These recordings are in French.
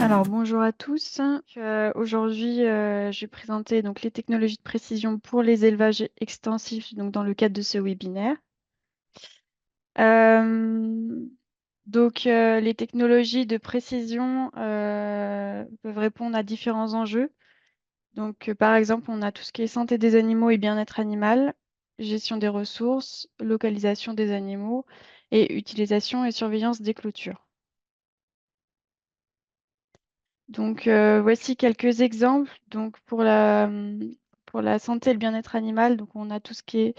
Alors bonjour à tous. Aujourd'hui, je vais présenter donc les technologies de précision pour les élevages extensifs donc dans le cadre de ce webinaire. Euh, les technologies de précision peuvent répondre à différents enjeux. Par exemple, on a tout ce qui est santé des animaux et bien-être animal, gestion des ressources, localisation des animaux et utilisation et surveillance des clôtures. Voici quelques exemples. Pour la santé et le bien-être animal, donc, on a tout ce qui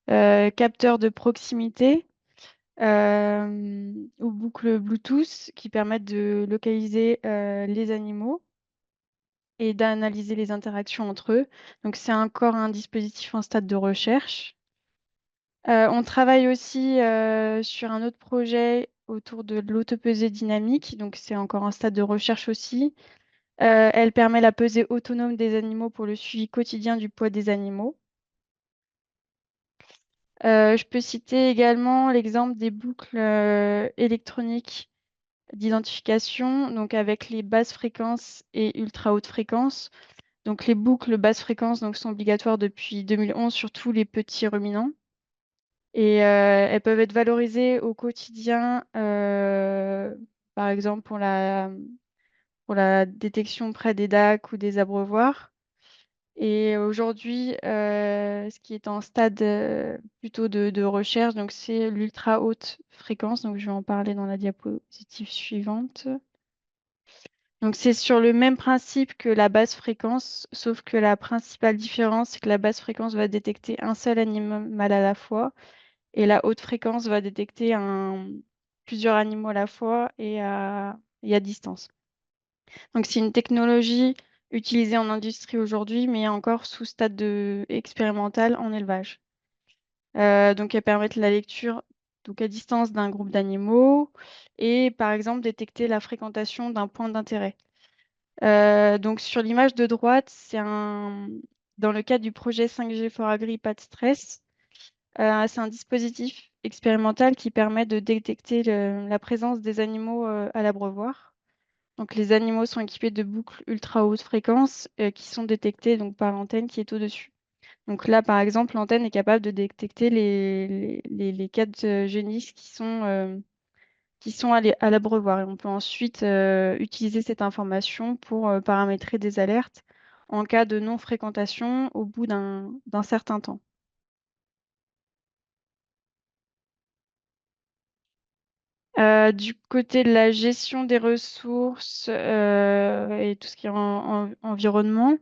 est capteur de proximité ou boucle Bluetooth qui permettent de localiser les animaux et d'analyser les interactions entre eux. Donc, c'est encore un dispositif en stade de recherche. On travaille aussi sur un autre projet autour de l'autopesée dynamique. Donc, c'est encore un stade de recherche aussi. Elle permet la pesée autonome des animaux pour le suivi quotidien du poids des animaux. Je peux citer également l'exemple des boucles électroniques d'identification, donc avec les basses fréquences et ultra hautes fréquences. Donc les boucles basses fréquences donc, sont obligatoires depuis 2011 sur tous les petits ruminants. Et elles peuvent être valorisées au quotidien, par exemple pour la détection près des DAC ou des abreuvoirs. Et aujourd'hui, ce qui est en stade plutôt de recherche, donc c'est l'ultra haute fréquence. Donc je vais en parler dans la diapositive suivante. Donc c'est sur le même principe que la basse fréquence, sauf que la principale différence, c'est que la basse fréquence va détecter un seul animal à la fois, et la haute fréquence va détecter plusieurs animaux à la fois et à distance. Donc, c'est une technologie utilisée en industrie aujourd'hui, mais encore sous stade expérimental en élevage. Elle permet la lecture donc à distance d'un groupe d'animaux et, par exemple, détecter la fréquentation d'un point d'intérêt. Sur l'image de droite, dans le cadre du projet 5G for Agri, pas de stress. C'est un dispositif expérimental qui permet de détecter la présence des animaux à l'abreuvoir. Donc, les animaux sont équipés de boucles ultra haute fréquence qui sont détectées donc, par l'antenne qui est au-dessus. Donc là, par exemple, l'antenne est capable de détecter les 4 génisses qui sont à l'abreuvoir. Et on peut ensuite utiliser cette information pour paramétrer des alertes en cas de non-fréquentation au bout d'un certain temps. Du côté de la gestion des ressources et tout ce qui est environnement,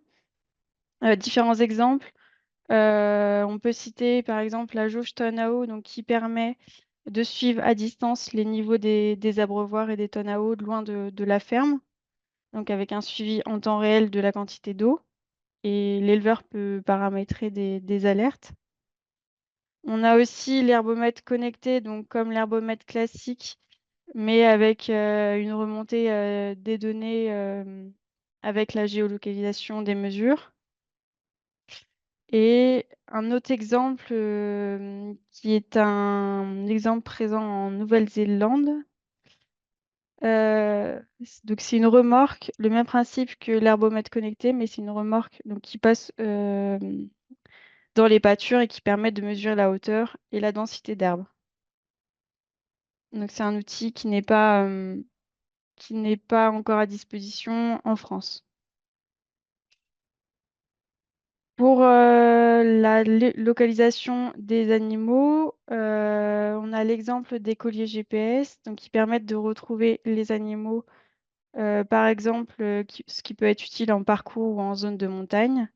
différents exemples. On peut citer par exemple la jauge tonne à eau donc, qui permet de suivre à distance les niveaux des abreuvoirs et des tonnes à eau de loin de la ferme, donc avec un suivi en temps réel de la quantité d'eau. Et l'éleveur peut paramétrer des alertes. On a aussi l'herbomètre connecté, donc comme l'herbomètre classique, mais avec une remontée des données avec la géolocalisation des mesures. Et un autre exemple qui est un exemple présent en Nouvelle-Zélande. Donc c'est une remorque, le même principe que l'herbomètre connecté, mais c'est une remorque donc, qui passe dans les pâtures et qui permet de mesurer la hauteur et la densité d'herbe. Donc c'est un outil qui n'est pas encore à disposition en France. Pour la localisation des animaux, on a l'exemple des colliers GPS donc, qui permettent de retrouver les animaux, par exemple, ce qui peut être utile en parcours ou en zone de montagne.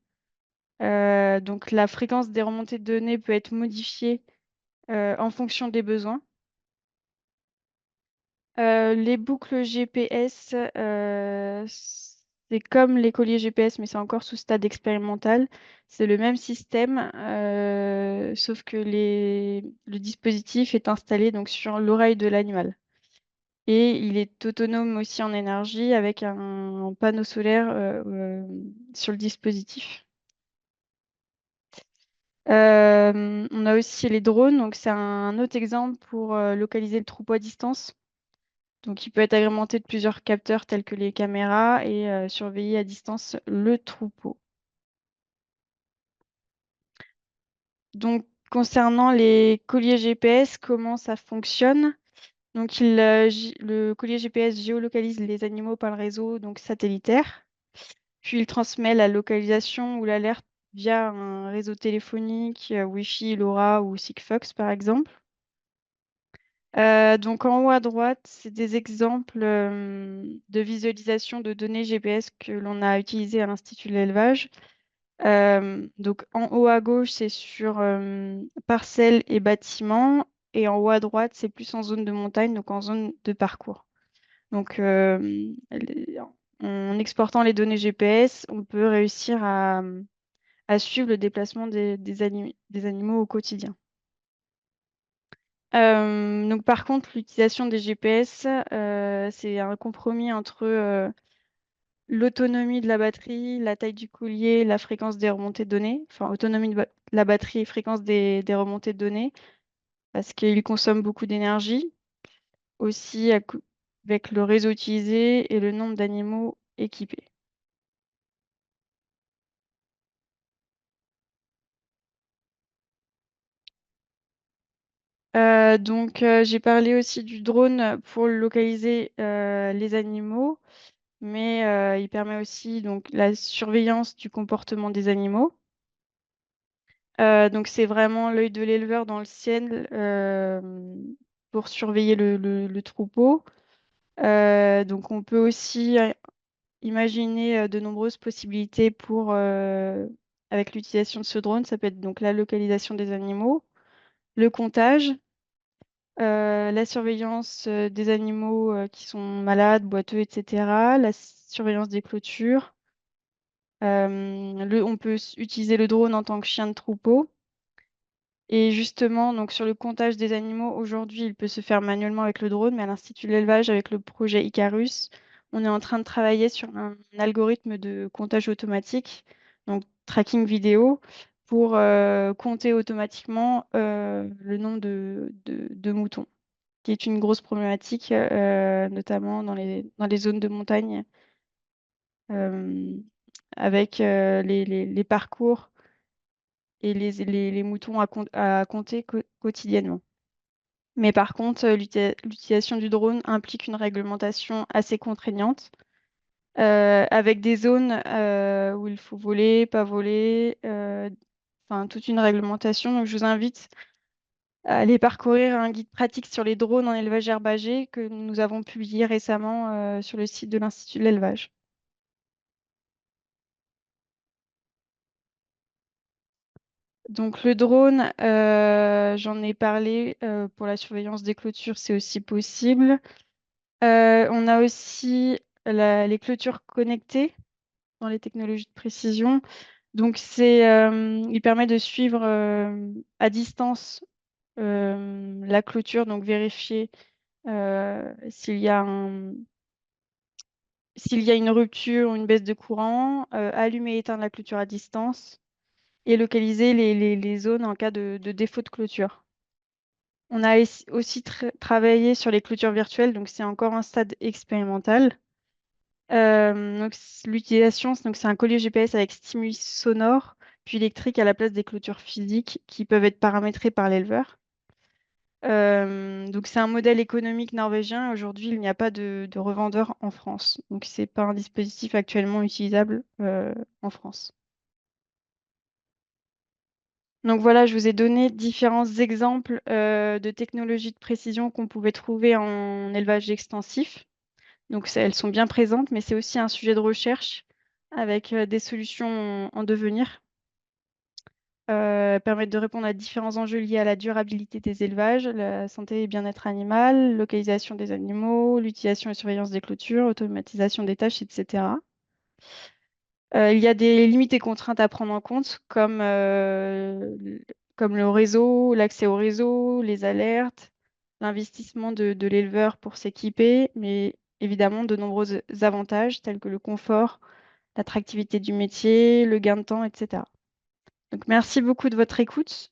Donc la fréquence des remontées de données peut être modifiée en fonction des besoins. Les boucles GPS, c'est comme les colliers GPS, mais c'est encore sous stade expérimental. C'est le même système, sauf que le dispositif est installé donc, sur l'oreille de l'animal. Et il est autonome aussi en énergie avec un panneau solaire sur le dispositif. On a aussi les drones, donc c'est un autre exemple pour localiser le troupeau à distance. Donc, il peut être agrémenté de plusieurs capteurs tels que les caméras et surveiller à distance le troupeau. Donc, concernant les colliers GPS, comment ça fonctionne? Donc, le collier GPS géolocalise les animaux par le réseau donc satellitaire, puis il transmet la localisation ou l'alerte via un réseau téléphonique, Wi-Fi, LoRa ou Sigfox par exemple. Donc en haut à droite, c'est des exemples de visualisation de données GPS que l'on a utilisées à l'Institut de l'élevage. Donc en haut à gauche, c'est sur parcelles et bâtiments. Et en haut à droite, c'est plus en zone de montagne, donc en zone de parcours. Donc en exportant les données GPS, on peut réussir à suivre le déplacement des animaux au quotidien. Donc par contre, l'utilisation des GPS, c'est un compromis entre l'autonomie de la batterie, la taille du collier, la fréquence des remontées de données, enfin autonomie de la batterie et fréquence des remontées de données, parce qu'il consomme beaucoup d'énergie, aussi avec le réseau utilisé et le nombre d'animaux équipés. J'ai parlé aussi du drone pour localiser les animaux, mais il permet aussi donc la surveillance du comportement des animaux. Donc c'est vraiment l'œil de l'éleveur dans le ciel pour surveiller le troupeau. Donc on peut aussi imaginer de nombreuses possibilités avec l'utilisation de ce drone. Ça peut être donc la localisation des animaux, le comptage, la surveillance des animaux qui sont malades, boiteux, etc. La surveillance des clôtures. On peut utiliser le drone en tant que chien de troupeau. Et justement, donc sur le comptage des animaux, aujourd'hui, il peut se faire manuellement avec le drone, mais à l'Institut de l'élevage, avec le projet Icarus, on est en train de travailler sur un algorithme de comptage automatique, donc tracking vidéo, pour compter automatiquement le nombre de moutons, qui est une grosse problématique, notamment dans les zones de montagne, euh, avec les parcours et les moutons à compter quotidiennement. Mais par contre, l'utilisation du drone implique une réglementation assez contraignante, avec des zones où il faut voler, pas voler, enfin toute une réglementation. Donc je vous invite à aller parcourir un guide pratique sur les drones en élevage herbagé que nous avons publié récemment sur le site de l'Institut de l'élevage. Donc le drone, j'en ai parlé pour la surveillance des clôtures, c'est aussi possible. On a aussi les clôtures connectées dans les technologies de précision. Donc il permet de suivre à distance la clôture, donc vérifier s'il y a une rupture ou une baisse de courant, allumer et éteindre la clôture à distance et localiser les zones en cas de défaut de clôture. On a aussi travaillé sur les clôtures virtuelles, donc c'est encore un stade expérimental. L'utilisation, c'est un collier GPS avec stimuli sonore puis électrique à la place des clôtures physiques qui peuvent être paramétrées par l'éleveur. Donc c'est un modèle économique norvégien. Aujourd'hui, il n'y a pas de revendeur en France. Donc c'est pas un dispositif actuellement utilisable en France. Donc voilà, je vous ai donné différents exemples de technologies de précision qu'on pouvait trouver en élevage extensif. Donc elles sont bien présentes, mais c'est aussi un sujet de recherche avec des solutions en devenir. Permettent de répondre à différents enjeux liés à la durabilité des élevages, la santé et bien-être animal, localisation des animaux, l'utilisation et surveillance des clôtures, automatisation des tâches, etc. Il y a des limites et contraintes à prendre en compte, comme le réseau, l'accès au réseau, les alertes, l'investissement de l'éleveur pour s'équiper, mais évidemment de nombreux avantages tels que le confort, l'attractivité du métier, le gain de temps, etc. Donc merci beaucoup de votre écoute.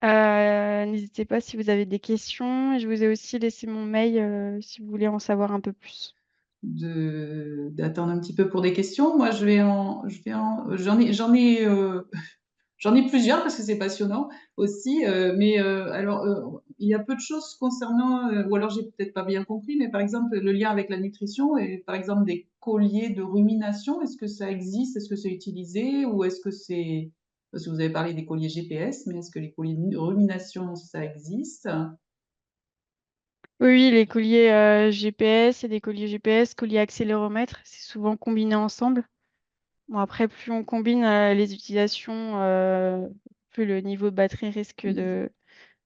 N'hésitez pas si vous avez des questions. Je vous ai aussi laissé mon mail si vous voulez en savoir un peu plus. D'attendre un petit peu pour des questions. Moi, j'en ai plusieurs parce que c'est passionnant aussi. Il y a peu de choses concernant, ou alors j'ai peut-être pas bien compris, mais par exemple, le lien avec la nutrition et par exemple des colliers de rumination, est-ce que ça existe? Est-ce que c'est utilisé? Ou est-ce que c'est, parce que vous avez parlé des colliers GPS, mais est-ce que les colliers de rumination, ça existe? Oui, oui, les colliers GPS et des colliers GPS, colliers accéléromètre, c'est souvent combiné ensemble. Bon, après, plus on combine les utilisations, plus le niveau de batterie risque de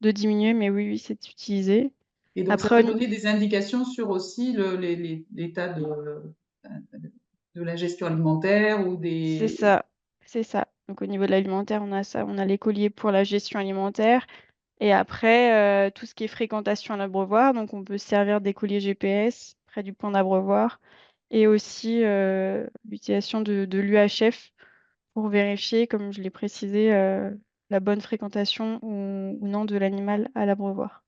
diminuer, mais oui, oui, c'est utilisé. Et donc, ça Après, peut donner des indications sur aussi l'état de la gestion alimentaire ou c'est des... ça, c'est ça. Donc au niveau de l'alimentaire, on a ça, on a les colliers pour la gestion alimentaire. Et après, tout ce qui est fréquentation à l'abreuvoir, donc on peut se servir des colliers GPS près du point d'abreuvoir et aussi l'utilisation de l'UHF pour vérifier, comme je l'ai précisé, la bonne fréquentation ou non de l'animal à l'abreuvoir.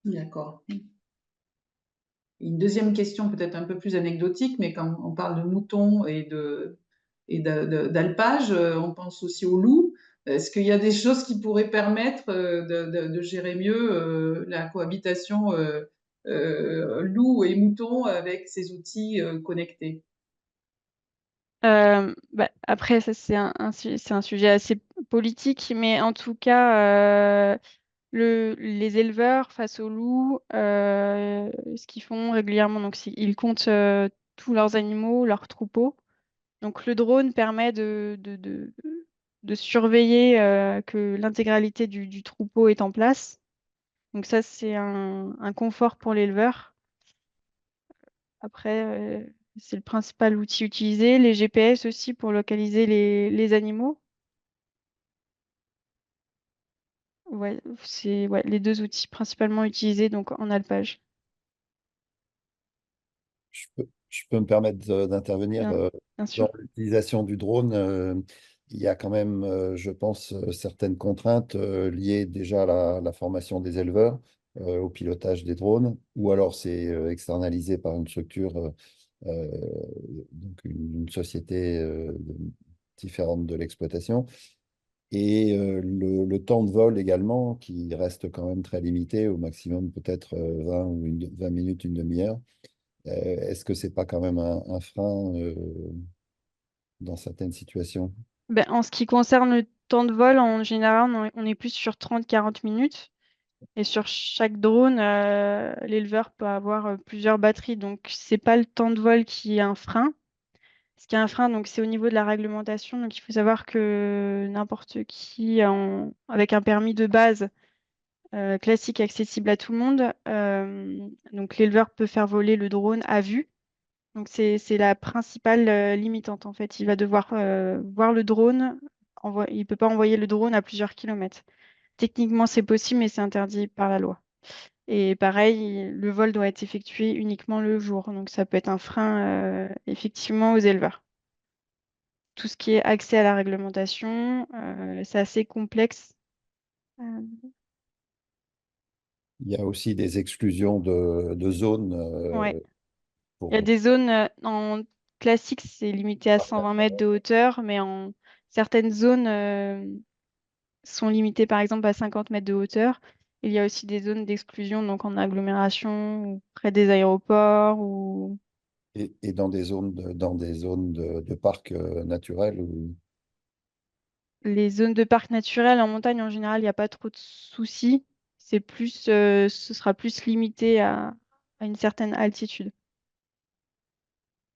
D'accord. Une deuxième question peut-être un peu plus anecdotique, mais quand on parle de moutons d'alpage, on pense aussi aux loups. Est-ce qu'il y a des choses qui pourraient permettre de gérer mieux la cohabitation loup et mouton avec ces outils connectés? Bah, après, ça c'est c'est un sujet assez politique, mais en tout cas, les éleveurs face aux loups, ce qu'ils font régulièrement, donc ils comptent tous leurs animaux, leurs troupeaux. Donc le drone permet de surveiller que l'intégralité du troupeau est en place. Donc ça, c'est un confort pour l'éleveur. Après, c'est le principal outil utilisé. Les GPS aussi pour localiser les animaux. Ouais, c'est ouais, les deux outils principalement utilisés donc en alpage. Je peux me permettre d'intervenir Bien, bien sûr. dans l'utilisation du drone. Il y a quand même, je pense, certaines contraintes liées déjà à la formation des éleveurs, au pilotage des drones, ou alors c'est externalisé par une structure, euh, donc une société différente de l'exploitation. Et le temps de vol également, qui reste quand même très limité, au maximum peut-être 20 minutes, une demi-heure. Est-ce que c'est pas quand même un frein dans certaines situations? Ben, en ce qui concerne le temps de vol, en général, on est plus sur 30-40 minutes. Et sur chaque drone, l'éleveur peut avoir plusieurs batteries. Donc, c'est pas le temps de vol qui est un frein. Ce qui est un frein, donc, c'est au niveau de la réglementation. Donc, il faut savoir que n'importe qui avec un permis de base classique accessible à tout le monde, donc l'éleveur peut faire voler le drone à vue. Donc, c'est la principale limitante, en fait. Il va devoir voir le drone. Il ne peut pas envoyer le drone à plusieurs kilomètres. Techniquement, c'est possible, mais c'est interdit par la loi. Et pareil, le vol doit être effectué uniquement le jour. Donc, ça peut être un frein, effectivement, aux éleveurs. Tout ce qui est accès à la réglementation, c'est assez complexe. Euh, Il y a aussi des exclusions de zones ouais. Il y a pour... des zones en classique, c'est limité à 120 mètres de hauteur, mais en certaines zones sont limitées par exemple à 50 mètres de hauteur. Il y a aussi des zones d'exclusion, donc en agglomération ou près des aéroports ou et dans des zones de parcs naturels où les zones de parcs naturels en montagne en général, il n'y a pas trop de soucis. C'est plus, ce sera plus limité à une certaine altitude.